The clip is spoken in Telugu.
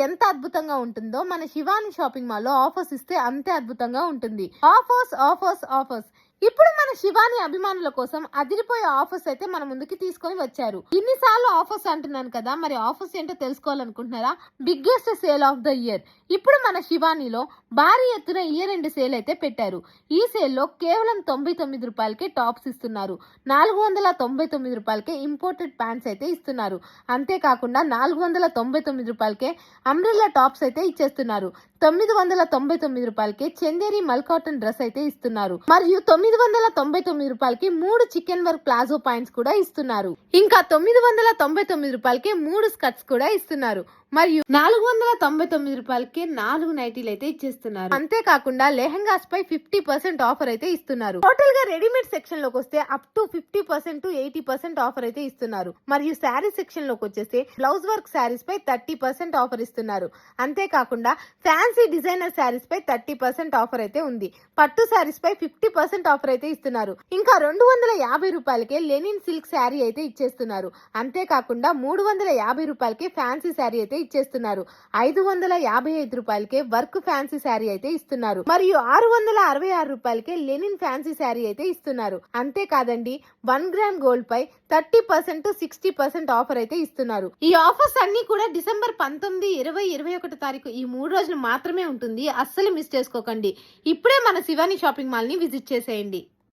ఎంత అద్భుతంగా ఉంటుందో మన శివాని షాపింగ్ మాల్ లో ఆఫర్స్ ఇస్తే అంతే అద్భుతంగా ఉంటుంది. Offers offers offers. ఇప్పుడు మన శివాని అభిమానుల కోసం అదిరిపోయే ఆఫర్స్ అయితే మన ముందుకి తీసుకొని వచ్చారు. ఇన్నిసార్లు ఆఫర్స్ అంటున్నాను కదా, మరి ఆఫర్స్ ఏంటో తెలుసుకోవాలనుకుంటున్నారా? Biggest sale of the year ఇప్పుడు మన శివానిలో భారీ ఎత్తున ఇయర్ ఎండ్ సేల్ అయితే పెట్టారు. ఈ సేల్ లో కేవలం 99 రూపాయలకే టాప్స్ ఇస్తున్నారు. 499 రూపాయలకే ఇంపోర్టెడ్ ప్యాంట్స్ అయితే ఇస్తున్నారు. అంతేకాకుండా 499 రూపాయలకే అంబ్రెల్లా టాప్స్ అయితే ఇచ్చేస్తున్నారు. 999 రూపాయలకే చందేరి మల్ కాటన్ డ్రెస్ అయితే ఇస్తున్నారు. మరియు 999 రూపాయలకి 3 చికెన్ వర్క్ ప్లాజో పాయింట్స్ కూడా ఇస్తున్నారు. ఇంకా 999 రూపాయలకి 3 స్కర్ట్స్ కూడా ఇస్తున్నారు. మరియు 499 రూపాయలకి 4 నైటీలు అయితే ఇచ్చేస్తున్నారు. అంతేకాకుండా లెహంగాస్ పై 50% ఆఫర్ అయితే ఇస్తున్నారు. టోటల్ గా రెడీమేడ్ సెక్షన్ లోకి వస్తే అప్ టు 50% to 80% ఆఫర్ అయితే ఇస్తున్నారు. మరియు శారీ సెక్షన్ లోకి వచ్చేస్తే బ్లౌజ్ వర్క్ శారీస్ పై 30% ఆఫర్ ఇస్తున్నారు. అంతేకాకుండా ఫ్యాన్సీ డిజైనర్ శారీస్ పై 30% ఆఫర్ అయితే ఉంది. పట్టు శారీస్ పై 50% ఆఫర్ అయితే ఇస్తున్నారు. ఇంకా 250 రూపాయలకే లెనిన్ సిల్క్ శారీ అయితే ఇచ్చేస్తున్నారు. అంతేకాకుండా 350 రూపాయలకే ఫ్యాన్సీ శారీ అయితే ఇచ్చేస్తున్నారు. 555 రూపాయలకే వర్క్ ఫ్యాన్సీ శారీ అయితే ఇస్తున్నారు. మరియు 666 రూపాయలకే లెనిన్ ఫ్యాన్సీ శారీ అయితే ఇస్తున్నారు. అంతేకాదండి, 1 గ్రామ్ గోల్డ్ పై 30% to 60% ఆఫర్ అయితే ఇస్తున్నారు. ఈ ఆఫర్స్ అన్ని కూడా డిసెంబర్ 19, 20, 21 తారీఖు ఈ 3 రోజులు మాత్రమే ఉంటుంది. అస్సలు మిస్ చేసుకోకండి. ఇప్పుడే మన శివాని షాపింగ్ మాల్ ని విజిట్ చేసేయండి.